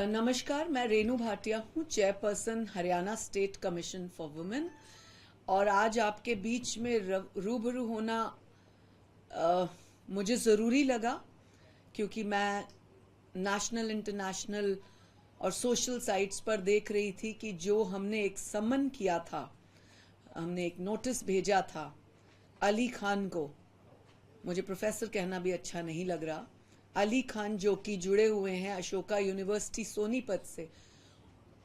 नमस्कार, मैं रेनू भाटिया हूँ, chairperson Haryana state commission for women. और आज आपके बीच में रूबरू होना मुझे ज़रूरी लगा, क्योंकि मैं नेशनल, इंटरनेशनल और सोशल साइट्स पर देख रही थी कि जो हमने एक समन किया था, हमने एक नोटिस भेजा था अली खान को। मुझे प्रोफेसर कहना भी अच्छा नहीं लग रहा। अली खान जो कि जुड़े हुए हैं अशोका यूनिवर्सिटी सोनीपत से,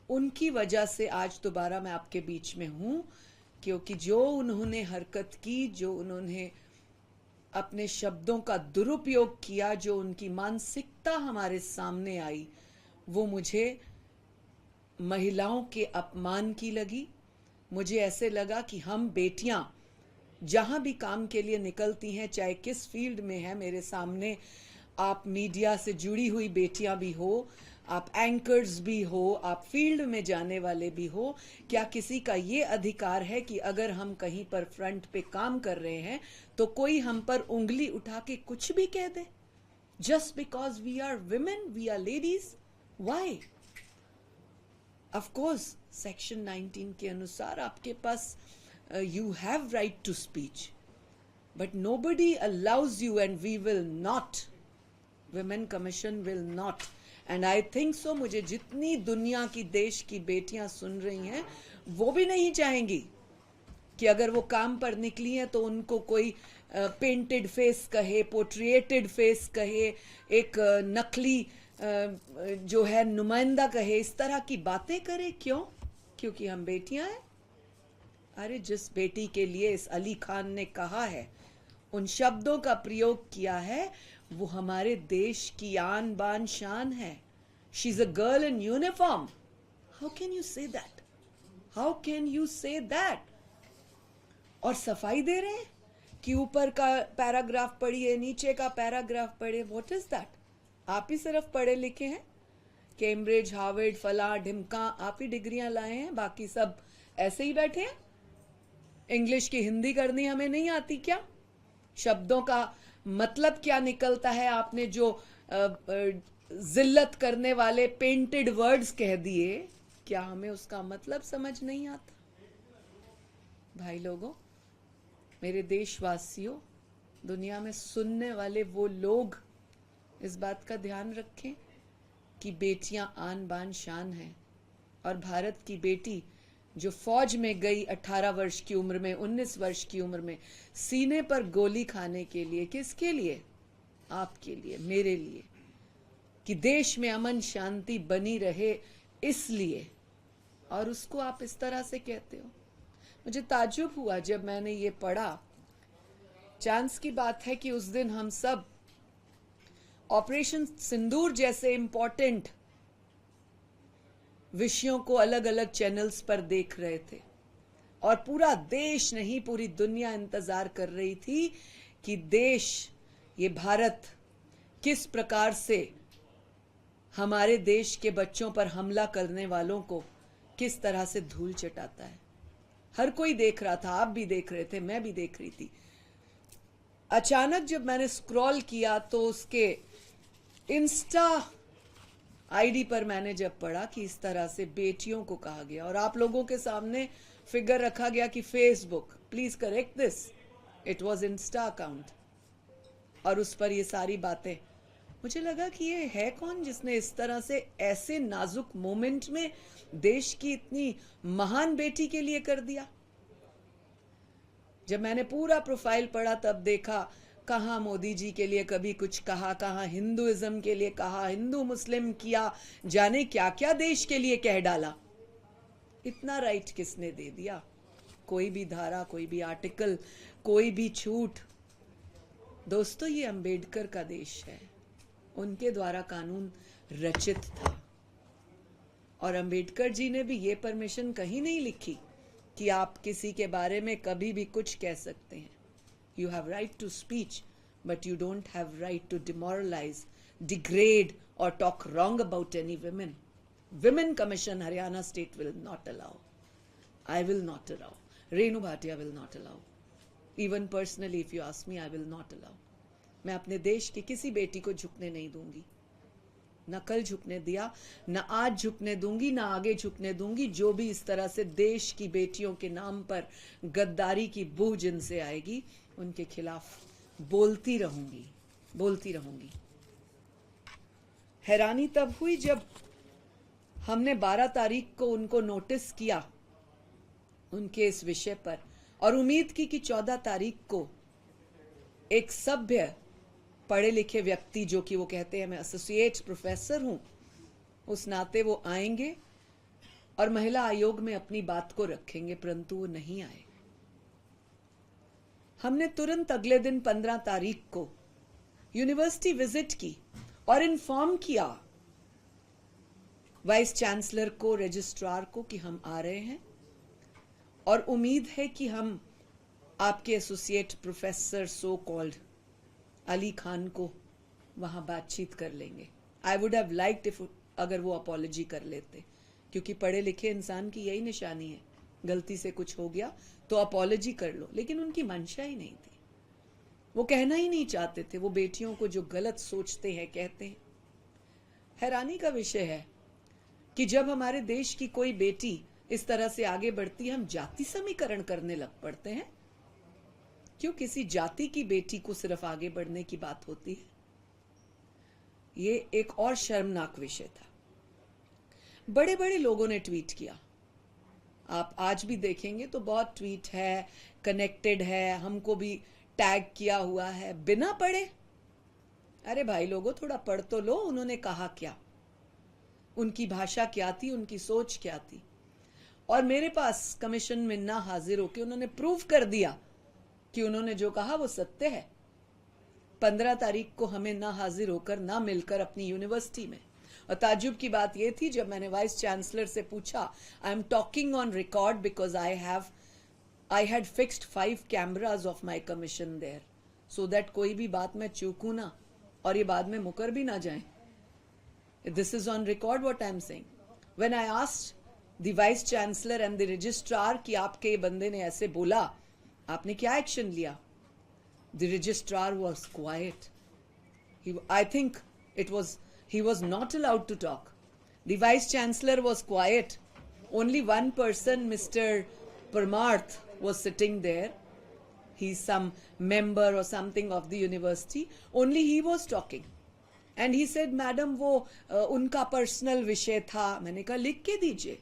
उनकी वजह से आज दोबारा मैं आपके बीच में हूँ, क्योंकि जो उन्होंने हरकत की, जो उन्होंने अपने शब्दों का दुरुपयोग किया, जो उनकी मानसिकता हमारे सामने आई, वो मुझे महिलाओं के अपमान की लगी। मुझे ऐसे लगा कि हम बेटियां जहां भी काम के लिए निकलती हैं, चाहे किस फील्ड में है, मेरे सामने आप मीडिया से जुड़ी हुई बेटियां भी हो, आप एंकर्स भी हो, आप फील्ड में जाने वाले भी हो, क्या किसी का ये अधिकार है कि अगर हम कहीं पर फ्रंट पे काम कर रहे हैं तो कोई हम पर उंगली उठा के कुछ भी कह दे, just because we are women, we are ladies? Why? Of course section 19 के अनुसार आपके पास you have right to speech, but nobody allows you, and we will not, women commission will not, and I think so, मुझे जितनी दुनिया की देश की बेटियां सुन रही हैं, वो भी नहीं चाहेंगी कि अगर वो काम पर निकली हैं तो उनको कोई पेंटेड फेस कहे, पोर्ट्रेटेड फेस कहे, एक नकली जो है नुमाइंदा कहे, इस तरह की बातें करे। क्यों? क्योंकि हम बेटियां हैं। अरे जिस बेटी के लिए इस अली खान ने कहा है, उन शब्दों का प्रयोग किया है, वो हमारे देश की आन बान शान है। She is a girl in uniform. How can you say that? How can you say that? और सफाई दे रहे हैं कि ऊपर का पैराग्राफ पढ़िए, नीचे का पैराग्राफ पढ़िए। What is that? आप ही सिर्फ पढ़े लिखे हैं, कैम्ब्रिज, हार्वर्ड, फला ढिमका, आप ही डिग्रियां लाए हैं, बाकी सब ऐसे ही बैठे हैं। इंग्लिश की हिंदी करनी हमें नहीं आती क्या? शब्दों का मतलब क्या निकलता है? आपने जो जिल्लत करने वाले पेंटेड वर्ड्स कह दिए, क्या हमें उसका मतलब समझ नहीं आता? भाई लोगों, मेरे देशवासियों, दुनिया में सुनने वाले वो लोग इस बात का ध्यान रखें कि बेटियां आन बान शान हैं। और भारत की बेटी जो फौज में गई 18 वर्ष की उम्र में, 19 वर्ष की उम्र में, सीने पर गोली खाने के लिए, किसके लिए? आपके लिए, मेरे लिए, कि देश में अमन शांति बनी रहे, इसलिए। और उसको आप इस तरह से कहते हो। मुझे ताज्जुब हुआ जब मैंने ये पढ़ा। चांस की बात है कि उस दिन हम सब ऑपरेशन सिंदूर जैसे इंपॉर्टेंट विषयों को अलग अलग चैनल्स पर देख रहे थे, और पूरा देश नहीं, पूरी दुनिया इंतजार कर रही थी कि देश, ये भारत, किस प्रकार से हमारे देश के बच्चों पर हमला करने वालों को किस तरह से धूल चटाता है। हर कोई देख रहा था, आप भी देख रहे थे, मैं भी देख रही थी। अचानक जब मैंने स्क्रॉल किया तो उसके इंस्टा आईडी पर मैंने जब पढ़ा कि इस तरह से बेटियों को कहा गया, और आप लोगों के सामने फिगर रखा गया कि Facebook, please correct this, it was Insta account, और उस पर ये सारी बातें। मुझे लगा कि ये है कौन जिसने इस तरह से ऐसे नाजुक मोमेंट में देश की इतनी महान बेटी के लिए कर दिया। जब मैंने पूरा प्रोफाइल पढ़ा तब देखा, कहाँ मोदी जी के लिए कभी कुछ कहा, कहाँ हिंदुइज्म के लिए कहा, हिंदू मुस्लिम किया, जाने क्या क्या देश के लिए कह डाला। इतना राइट किसने दे दिया? कोई भी धारा, कोई भी आर्टिकल, कोई भी छूट? दोस्तों, ये अंबेडकर का देश है, उनके द्वारा कानून रचित था, और अंबेडकर जी ने भी ये परमिशन कहीं नहीं लिखी कि आप किसी के बारे में कभी भी कुछ कह सकते हैं। You have right to speech, but you don't have right to demoralize, degrade, or talk wrong about any women. Women Commission, Haryana State will not allow. I will not allow. Renu Bhatia will not allow. Even personally, if you ask me, I will not allow. मैं अपने देश की किसी बेटी को झुकने नहीं दूंगी। न कल झुकने दिया, न आज झुकने दूंगी, न आगे झुकने दूंगी। जो भी इस तरह से देश की बेटियों के नाम पर गद्दारी की बू जिनसे आएगी, उनके खिलाफ बोलती रहूंगी, बोलती रहूंगी। हैरानी तब हुई जब हमने 12 तारीख को उनको नोटिस किया उनके इस विषय पर, और उम्मीद की कि 14 तारीख को एक सभ्य पढ़े लिखे व्यक्ति, जो कि वो कहते हैं मैं एसोसिएट प्रोफेसर हूं, उस नाते वो आएंगे और महिला आयोग में अपनी बात को रखेंगे, परंतु वो नहीं आए। हमने तुरंत अगले दिन 15 तारीख को यूनिवर्सिटी विजिट की और इन्फॉर्म किया वाइस चांसलर को, रजिस्ट्रार को कि हम आ रहे हैं और उम्मीद है कि हम आपके associate professor so called Ali Khan को वहां बातचीत कर लेंगे। I would have liked if अगर वो अपॉलॉजी कर लेते, क्योंकि पढ़े लिखे इंसान की यही निशानी है, गलती से कुछ हो गया तो अपॉलॉजी कर लो, लेकिन उनकी मंशा ही नहीं थी, वो कहना ही नहीं चाहते थे। वो बेटियों को जो गलत सोचते हैं कहते हैं। हैरानी का विषय है कि जब हमारे देश की कोई बेटी इस तरह से आगे बढ़ती है, हम जाति समीकरण करने लग पड़ते हैं। क्यों किसी जाति की बेटी को सिर्फ आगे बढ़ने की बात होती है? ये एक और शर्मनाक विषय था। बड़े बड़े लोगों ने ट्वीट किया, आप आज भी देखेंगे तो बहुत ट्वीट है, कनेक्टेड है, हमको भी टैग किया हुआ है, बिना पढ़े। अरे भाई लोगों, थोड़ा पढ़ तो लो, उन्होंने कहा क्या, उनकी भाषा क्या थी, उनकी सोच क्या थी। और मेरे पास कमीशन में ना हाजिर होकर उन्होंने प्रूव कर दिया कि उन्होंने जो कहा वो सत्य है। 15 तारीख को हमें ना हाजिर होकर, ना मिलकर अपनी यूनिवर्सिटी में, और ताज्जुब की बात यह थी जब मैंने वाइस चांसलर से पूछा, I am talking on record because I had fixed 5 cameras of my commission there, so that कोई भी बात मैं चूकूं ना और ये बाद में मुकर भी ना जाए। This is on record what I am saying. When I asked the vice chancellor and the registrar कि आपके बंदे ने ऐसे बोला, आपने क्या एक्शन लिया? The registrar was quiet. I think he was not allowed to talk. The vice chancellor was quiet. Only one person, Mr. Parmarth, was sitting there. He's some member or something of the university. Only he was talking. And he said, madam, वो उनका personal विषय था। मैंने कहा लिख के दीजिए,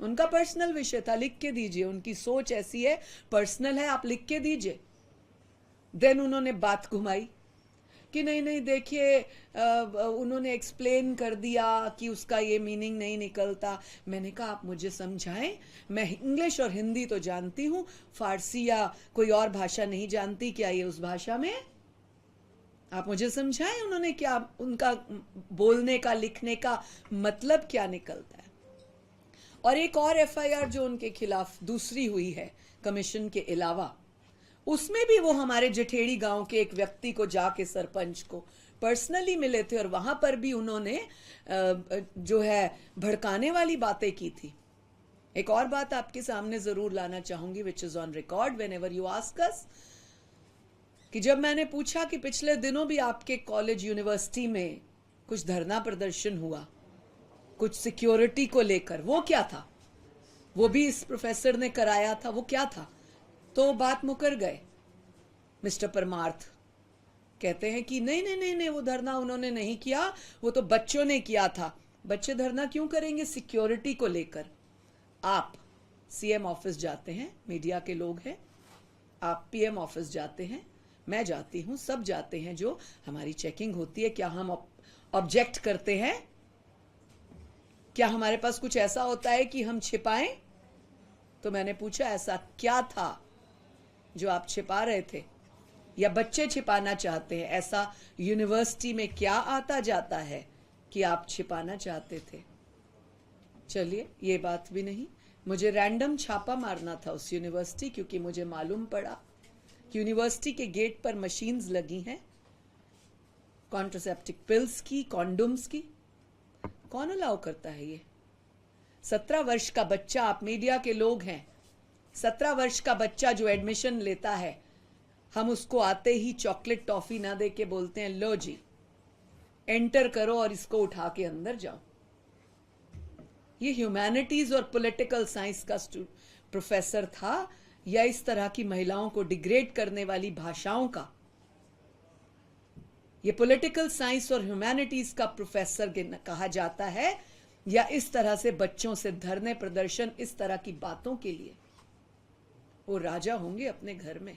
उनका पर्सनल विषय था, लिख के दीजिए, उनकी सोच ऐसी है, पर्सनल है, आप लिख के दीजिए। देन उन्होंने बात घुमाई कि नहीं नहीं देखिए, उन्होंने एक्सप्लेन कर दिया कि उसका ये मीनिंग नहीं निकलता। मैंने कहा आप मुझे समझाएं, मैं इंग्लिश और हिंदी तो जानती हूँ, फारसी या कोई और भाषा नहीं जानती, क्या ये उस भाषा में? आप मुझे समझाएं उन्होंने क्या, उनका बोलने का, लिखने का मतलब क्या निकलता है। और एक और एफआईआर जो उनके खिलाफ दूसरी हुई है कमीशन के अलावा, उसमें भी वो हमारे जठेड़ी गांव के एक व्यक्ति को जाके, सरपंच को पर्सनली मिले थे और वहां पर भी उन्होंने जो है भड़काने वाली बातें की थी। एक और बात आपके सामने जरूर लाना चाहूंगी, which is on record when ever you ask us, कि जब मैंने पूछा कि पिछले दिनों भी आपके कॉलेज यूनिवर्सिटी में कुछ धरना प्रदर्शन हुआ कुछ सिक्योरिटी को लेकर, वो क्या था? वो भी इस प्रोफेसर ने कराया था, वो क्या था? तो बात मुकर गए। मिस्टर परमार्थ कहते हैं कि नहीं नहीं नहीं नहीं, वो धरना उन्होंने नहीं किया, वो तो बच्चों ने किया था। बच्चे धरना क्यों करेंगे सिक्योरिटी को लेकर? आप सीएम ऑफिस जाते हैं, मीडिया के लोग हैं, आप पीएम ऑफिस जाते हैं, मैं जाती हूं, सब जाते हैं, जो हमारी चेकिंग होती है। क्या हम ऑब्जेक्ट करते हैं? क्या हमारे पास कुछ ऐसा होता है कि हम छिपाएं? तो मैंने पूछा ऐसा क्या था जो आप छिपा रहे थे या बच्चे छिपाना चाहते हैं? ऐसा यूनिवर्सिटी में क्या आता जाता है कि आप छिपाना चाहते थे? चलिए, ये बात भी नहीं, मुझे रैंडम छापा मारना था उस यूनिवर्सिटी, क्योंकि मुझे मालूम पड़ा कि यूनिवर्सिटी के गेट पर मशीन्स लगी हैं कॉन्ट्रासेप्टिव पिल्स की, कॉन्डोम्स की। कौन अलाउ करता है ये? 17 वर्ष का बच्चा, आप मीडिया के लोग हैं, 17 वर्ष का बच्चा जो एडमिशन लेता है, हम उसको आते ही चॉकलेट टॉफी ना दे के बोलते हैं लो जी एंटर करो और इसको उठा के अंदर जाओ। ये ह्यूमैनिटीज और पॉलिटिकल साइंस का प्रोफेसर था या इस तरह की महिलाओं को डिग्रेड करने वाली भाषाओं का? ये पॉलिटिकल साइंस और ह्यूमैनिटीज का प्रोफेसर कहा जाता है या इस तरह से बच्चों से धरने प्रदर्शन, इस तरह की बातों के लिए? वो राजा होंगे अपने घर में।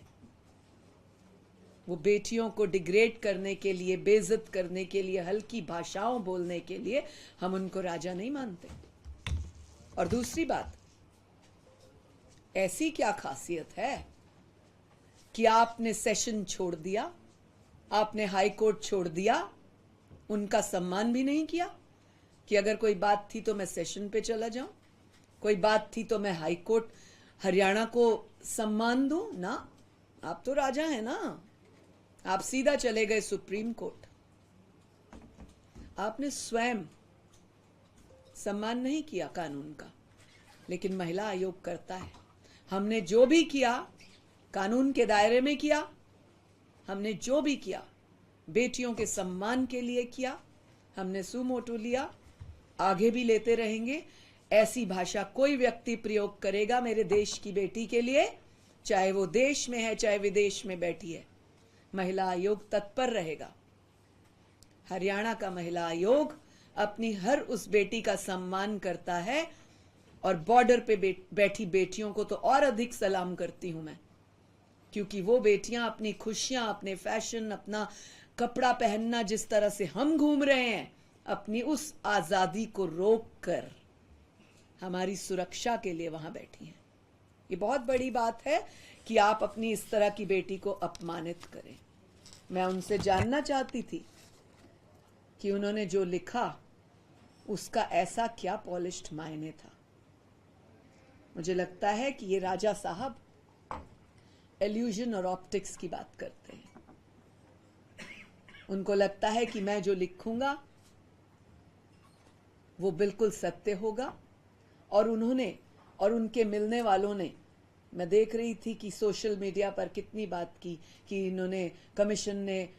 वो बेटियों को डिग्रेड करने के लिए, बेइज्जत करने के लिए, हल्की भाषाओं बोलने के लिए हम उनको राजा नहीं मानते। और दूसरी बात, ऐसी क्या खासियत है कि आपने सेशन छोड़ दिया, आपने हाई कोर्ट छोड़ दिया, उनका सम्मान भी नहीं किया कि अगर कोई बात थी तो मैं सेशन पे चला जाऊं, कोई बात थी तो मैं हाई कोर्ट हरियाणा को सम्मान दूं? ना, आप तो राजा हैं ना, आप सीधा चले गए सुप्रीम कोर्ट। आपने स्वयं सम्मान नहीं किया कानून का, लेकिन महिला आयोग करता है। हमने जो भी किया कानून के दायरे में किया, हमने जो भी किया बेटियों के सम्मान के लिए किया, हमने सुमोटो लिया, आगे भी लेते रहेंगे। ऐसी भाषा कोई व्यक्ति प्रयोग करेगा मेरे देश की बेटी के लिए, चाहे वो देश में है चाहे विदेश में बैठी है, महिला आयोग तत्पर रहेगा। हरियाणा का महिला आयोग अपनी हर उस बेटी का सम्मान करता है और बॉर्डर पे बैठी बेटियों को तो और अधिक सलाम करती हूं मैं, क्योंकि वो बेटियां अपनी खुशियां, अपने फैशन, अपना कपड़ा पहनना जिस तरह से हम घूम रहे हैं, अपनी उस आजादी को रोक कर हमारी सुरक्षा के लिए वहां बैठी हैं। ये बहुत बड़ी बात है कि आप अपनी इस तरह की बेटी को अपमानित करें। मैं उनसे जानना चाहती थी कि उन्होंने जो लिखा उसका ऐसा क्या पॉलिश्ड मायने था। मुझे लगता है कि ये राजा साहब इल्यूजन और ऑप्टिक्स की बात करते हैं। उनको लगता है कि मैं जो लिखूंगा वो बिल्कुल सत्य होगा, और उन्होंने और उनके मिलने वालों ने, मैं देख रही थी कि सोशल मीडिया पर कितनी बात की कि इन्होंने, कमीशन ने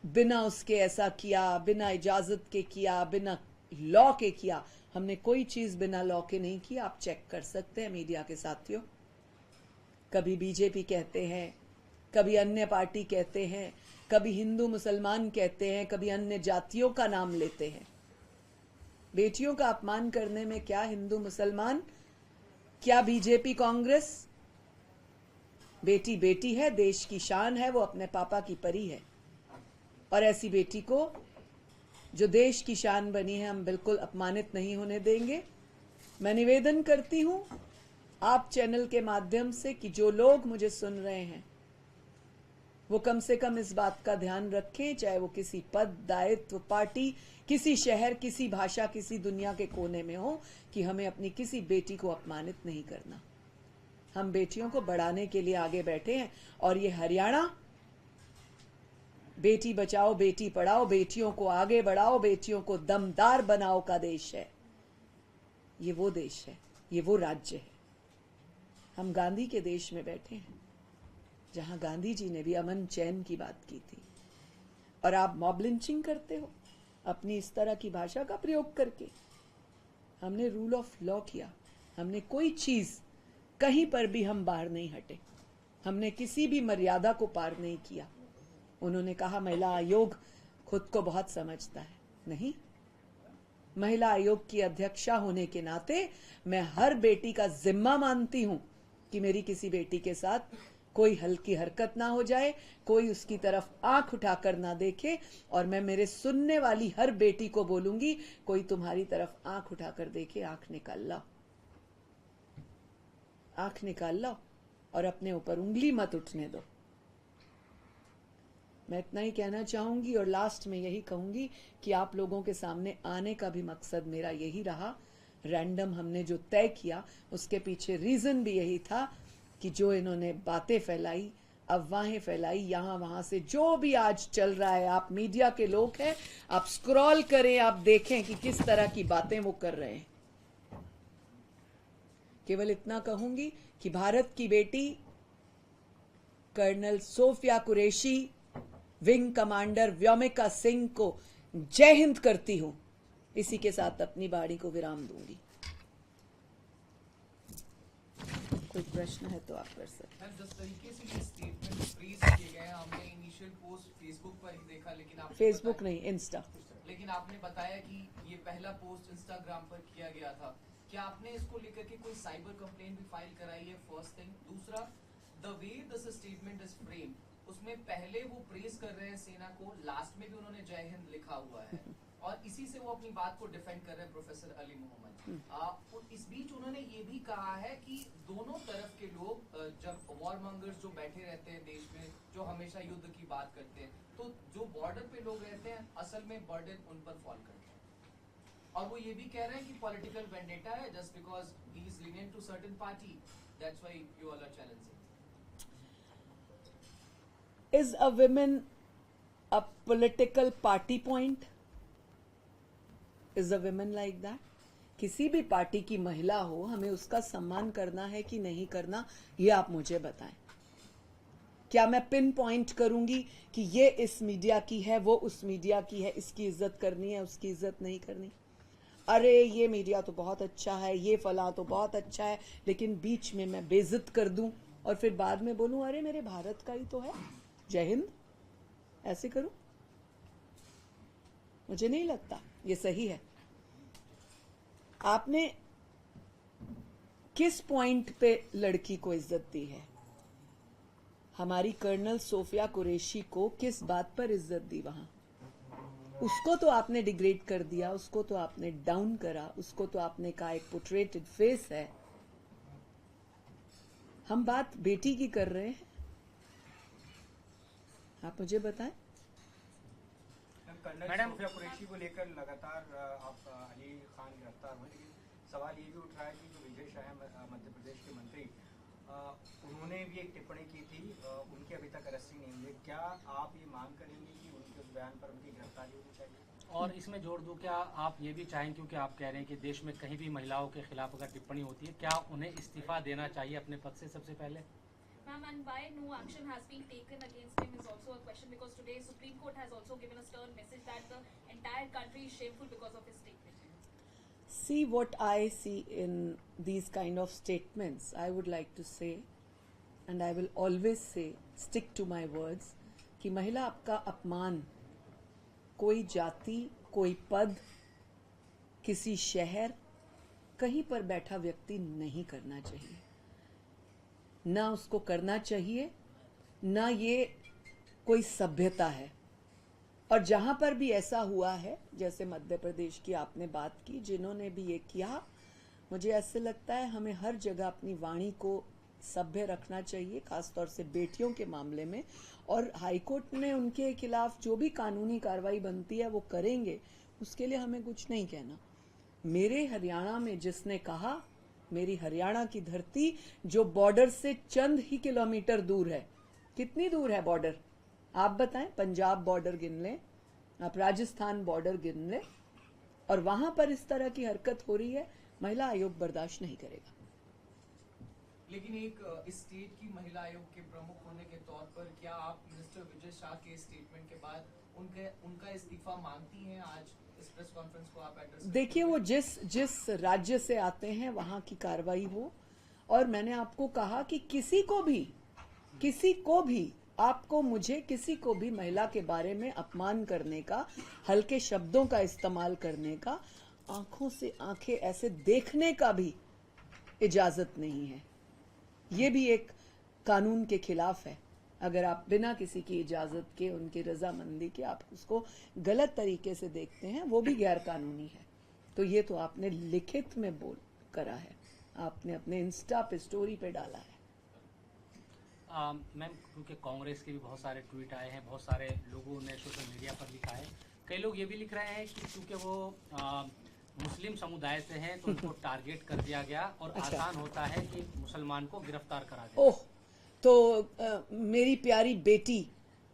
बिना उसके ऐसा किया, बिना इजाजत के किया, बिना लॉ के किया। हमने कोई चीज बिना लॉ के नहीं की, आप चेक कर सकते हैं मीडिया के साथियों। कभी बीजेपी कहते हैं, कभी अन्य पार्टी कहते हैं, कभी हिंदू मुसलमान कहते हैं, कभी अन्य जातियों का नाम लेते हैं। बेटियों का अपमान करने में क्या हिंदू मुसलमान, क्या बीजेपी कांग्रेस? बेटी बेटी है, देश की शान है, वो अपने पापा की परी है, और ऐसी बेटी को जो देश की शान बनी है हम बिल्कुल अपमानित नहीं होने देंगे। मैं निवेदन करती हूं आप चैनल के माध्यम से कि जो लोग मुझे सुन रहे हैं वो कम से कम इस बात का ध्यान रखें, चाहे वो किसी पद, दायित्व, पार्टी, किसी शहर, किसी भाषा, किसी दुनिया के कोने में हो, कि हमें अपनी किसी बेटी को अपमानित नहीं करना। हम बेटियों को बढ़ाने के लिए आगे बैठे हैं, और ये हरियाणा बेटी बचाओ बेटी पढ़ाओ, बेटियों को आगे बढ़ाओ, बेटियों को दमदार बनाओ का देश है। ये वो देश है, ये वो राज्य है। हम गांधी के देश में बैठे हैं, जहां गांधी जी ने भी अमन चैन की बात की थी, और आप मॉब लिंचिंग करते हो अपनी इस तरह की भाषा का प्रयोग करके। हमने रूल ऑफ लॉ किया, हमने कोई चीज कहीं पर भी हम बाहर नहीं हटे, हमने किसी भी मर्यादा को पार नहीं किया। उन्होंने कहा महिला आयोग खुद को बहुत समझता है। नहीं, महिला आयोग की अध्यक्षा होने के नाते मैं हर बेटी का जिम्मा मानती हूं कि मेरी किसी बेटी के साथ कोई हल्की हरकत ना हो जाए, कोई उसकी तरफ आंख उठाकर ना देखे, और मैं मेरे सुनने वाली हर बेटी को बोलूंगी, कोई तुम्हारी तरफ आंख उठाकर देखे, आंख निकाल लो, आंख निकाल लो, और अपने ऊपर उंगली मत उठने दो। मैं इतना ही कहना चाहूंगी, और लास्ट में यही कहूंगी कि आप लोगों के सामने आने का भी मकसद मेरा यही रहा। रैंडम हमने जो तय किया उसके पीछे रीजन भी यही था कि जो इन्होंने बातें फैलाई, अफवाहें फैलाई, यहां वहां से जो भी आज चल रहा है, आप मीडिया के लोग हैं, आप स्क्रॉल करें, आप देखें कि किस तरह की बातें वो कर रहे हैं। केवल इतना कहूंगी कि भारत की बेटी colonel Sofiya Qureshi, wing commander Vyomika Singh को जय हिंद करती हूं। इसी के साथ अपनी बाणी को विराम दूंगी। कोई प्रश्न है तो आप कर सकते हैं। जिस तरीके से ये स्टेटमेंट फ्रीज किए गए, हमने इनिशियल पोस्ट फेसबुक पर ही देखा, लेकिन आपने फेसबुक नहीं, इंस्टा। लेकिन आपने बताया कि ये पहला पोस्ट इंस्टाग्राम पर किया गया था। क्या आपने इसको लेकर के कोई साइबर कंप्लेंट भी फाइल कराई है? First thing. दूसरा, the way this statement is frame, उसमें पहले वो प्रेज कर रहे हैं सेना को, लास्ट में भी उन्होंने जय हिंद लिखा हुआ है और इसी से वो अपनी बात को डिफेंड कर रहे हैं प्रोफेसर अली मोहम्मद। इस बीच उन्होंने ये भी कहा है कि दोनों तरफ के लोग जब वॉर मंगर्स जो बैठे रहते हैं देश में, जो हमेशा युद्ध की बात करते हैं, तो जो बॉर्डर पे लोग रहते हैं असल में बर्डन उन पर फॉल करते हैं। और वो ये भी कह रहे हैं कि पॉलिटिकल वेंडेटा है, just because he is lenient to certain party, that's why you all are challenging. Is a woman a political party point? Is a woman like that? किसी भी पार्टी की महिला हो, हमें उसका सम्मान करना है कि नहीं करना, ये आप मुझे बताएं। क्या मैं पिन पॉइंट करूंगी कि ये इस मीडिया की है, वो उस मीडिया की है, इसकी इज्जत करनी है, उसकी इज्जत नहीं करनी? अरे ये मीडिया तो बहुत अच्छा है, ये फला तो बहुत अच्छा है, लेकिन बीच में मैं बेइज्जत कर दूं और फिर बाद में बोलूं अरे मेरे भारत का ही तो है, जय हिंद, ऐसे करूं? मुझे नहीं लगता ये सही है। आपने किस पॉइंट पे लड़की को इज्जत दी है? हमारी कर्नल सोफिया कुरैशी को किस बात पर इज्जत दी वहां? उसको तो आपने डिग्रेड कर दिया, उसको तो आपने डाउन करा, उसको तो आपने कहा एक पोर्ट्रेटेड फेस है। हम बात बेटी की कर रहे हैं, आप मुझे बताएं। मैडम, सोफिया कुरैशी को लेकर लगातार आप अली खान गिरफ्तार हुए, लेकिन सवाल ये भी उठ रहा है कि जो विजय शाह मध्य प्रदेश के मंत्री, उन्होंने भी एक टिप्पणी की थी, उनकी अभी तक अरेस्ट नहीं हुई है। क्या आप ये मांग करेंगे कि उनके उस बयान पर उनकी गिरफ्तारी होनी चाहिए? और इसमें जोड़ दूं, क्या आप ये भी चाहें, क्योंकि आप कह रहे हैं कि देश में कहीं भी महिलाओं के खिलाफ अगर टिप्पणी होती है, क्या उन्हें इस्तीफा देना चाहिए अपने पद से सबसे पहले? Ma'am, and why no action has been taken against him is also a question, because today Supreme Court has also given a stern message that the entire country is shameful because of his statement. See, what I see in these kind of statements, I would like to say, and I will always say, stick to my words, कि महिला आपका अपमान कोई जाति, कोई पद, किसी शहर, कहीं पर बैठा व्यक्ति नहीं करना चाहिए। ना उसको करना चाहिए, ना ये कोई सभ्यता है। और जहां पर भी ऐसा हुआ है, जैसे मध्य प्रदेश की आपने बात की, जिन्होंने भी ये किया, मुझे ऐसे लगता है हमें हर जगह अपनी वाणी को सभ्य रखना चाहिए, खासतौर से बेटियों के मामले में। और हाईकोर्ट ने उनके खिलाफ जो भी कानूनी कार्रवाई बनती है वो करेंगे, उसके लिए हमें कुछ नहीं कहना। मेरे हरियाणा में जिसने कहा, मेरी हरियाणा की धरती जो बॉर्डर से चंद ही किलोमीटर दूर है, कितनी दूर है बॉर्डर आप बताएं? पंजाब बॉर्डर गिन लें, आप राजस्थान बॉर्डर गिन लें, और वहां पर इस तरह की हरकत हो रही है, महिला आयोग बर्दाश्त नहीं करेगा। लेकिन एक स्टेट की महिला आयोग के प्रमुख होने के तौर पर क्या आप मिनिस्टर विजय शाह के स्टेटमेंट के बाद उनका इस्तीफा मांगती हैं? आज इस प्रेस कॉन्फ्रेंस को आप एड्रेस देखिए, वो जिस राज्य से आते हैं वहां की कार्रवाई हो। और मैंने आपको कहा कि किसी को भी आपको, मुझे, किसी को भी महिला के बारे में अपमान करने का, हल्के शब्दों का इस्तेमाल करने का, आंखों से आंखें ऐसे देखने का भी इजाजत नहीं है। ये भी एक कानून के खिलाफ है। अगर आप बिना किसी की इजाजत के, उनकी रजामंदी के आप उसको गलत तरीके से देखते हैं, वो भी गैर कानूनी है। तो ये तो आपने लिखित में बोल करा है, आपने अपने इंस्टा पे, स्टोरी पे डाला है। मैम, क्योंकि कांग्रेस के भी बहुत सारे ट्वीट आए हैं, बहुत सारे लोगों ने सोशल मीडिया पर लिखा है, कई लोग ये भी लिख रहे हैं कि क्योंकि वो मुस्लिम समुदाय से हैं तो उनको टारगेट कर दिया गया और अच्छा। आसान होता है कि मुसलमान को गिरफ्तार करा दिया। ओह, तो मेरी प्यारी बेटी,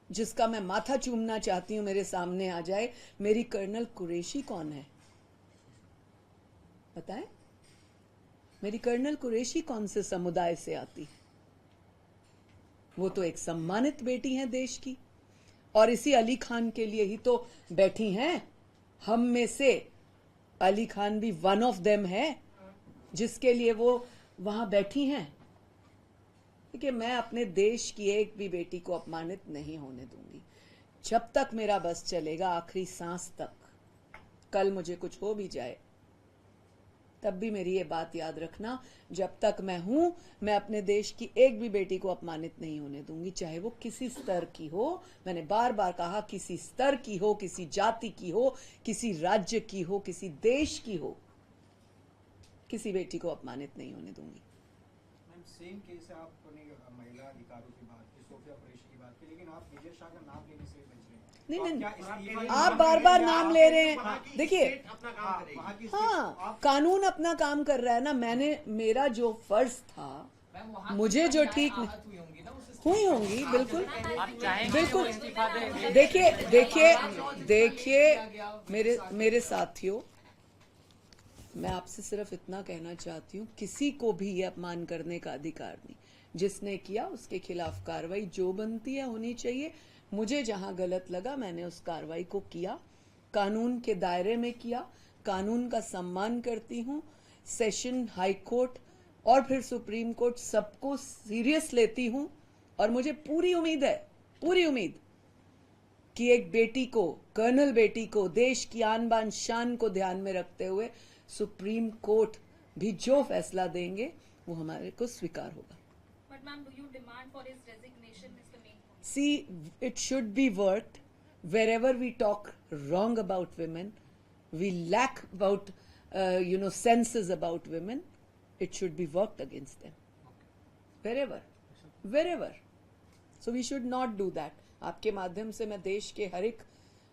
जिसका मैं माथा चूमना चाहती हूँ, मेरे सामने आ जाए। मेरी कर्नल कुरैशी कौन है बताएं? मेरी कर्नल कुरैशी कौन से समुदाय से आती है? वो तो एक सम्मानित बेटी हैं देश की, और इसी अली खान के लिए ही तो बैठी हैं हम में से अली खान भी वन ऑफ देम है जिसके लिए वो वहां बैठी हैं। देखिए, मैं अपने देश की एक भी बेटी को अपमानित नहीं होने दूंगी जब तक मेरा बस चलेगा, आखिरी सांस तक। कल मुझे कुछ हो भी जाए तब भी मेरी ये बात याद रखना, जब तक मैं हूं, मैं अपने देश की एक भी बेटी को अपमानित नहीं होने दूंगी, चाहे वो किसी स्तर की हो। मैंने बार बार कहा, किसी स्तर की हो, किसी जाति की हो, किसी राज्य की हो, किसी देश की हो, किसी बेटी को अपमानित नहीं होने दूंगी। मैम, सेम केस है, आपने महिला अधिकारों की बात की, सोफिया कुरैशी की बात की, लेकिन आप विजय शाह का नाम लेने से भी बच रहे हैं। नहीं, तो नहीं, क्या इस्तीफा- आप बार बार नाम ले रहे हैं। देखिए, वहाँ की हाँ, कानून अपना काम कर रहा है ना। मेरा जो फर्ज था, मैम, वहाँ मुझे की जो महिलाएं ठीक आहत हुई होंगी ना उस हुई होंगी, बिल्कुल आप चाहेंगे बिल्कुल। वो इस्तीफा दे? देखिए मेरे साथियों, मैं आपसे सिर्फ इतना कहना चाहती हूँ, किसी को भी ये अपमान करने का अधिकार नहीं। जिसने किया उसके खिलाफ कार्रवाई जो बनती है होनी चाहिए। मुझे जहां गलत लगा मैंने उस कार्रवाई को किया, कानून के दायरे में किया, कानून का सम्मान करती हूँ। सेशन, हाई कोर्ट और फिर सुप्रीम कोर्ट सबको सीरियस लेती हूँ, और मुझे पूरी उम्मीद है, पूरी उम्मीद कि एक बेटी को, कर्नल बेटी को, देश की आन बान शान को ध्यान में रखते हुए सुप्रीम कोर्ट भी जो फैसला देंगे वो हमारे को स्वीकार होगा। But ma'am, do you demand for his resignation is the main point. See, it should be worked wherever we talk wrong about women, we lack about, senses about women, it should be worked against them. Wherever. So we should not do that. आपके माध्यम से मैं देश के हर एक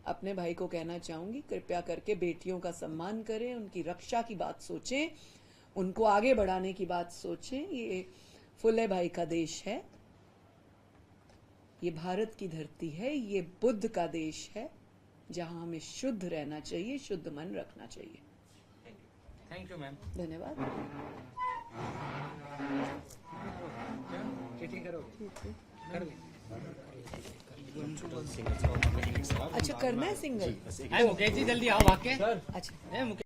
अपने भाई को कहना चाहूंगी, कृपया करके बेटियों का सम्मान करें, उनकी रक्षा की बात सोचें, उनको आगे बढ़ाने की बात सोचें। ये फुले भाई का देश है, ये भारत की धरती है, ये बुद्ध का देश है, जहां हमें शुद्ध रहना चाहिए, शुद्ध मन रखना चाहिए। Thank you ma'am. धन्यवाद। चिट्ठी करो। अच्छा, करना है सिंगल? मुकेश जी जल्दी आओ भाग के। अच्छा। मुकेश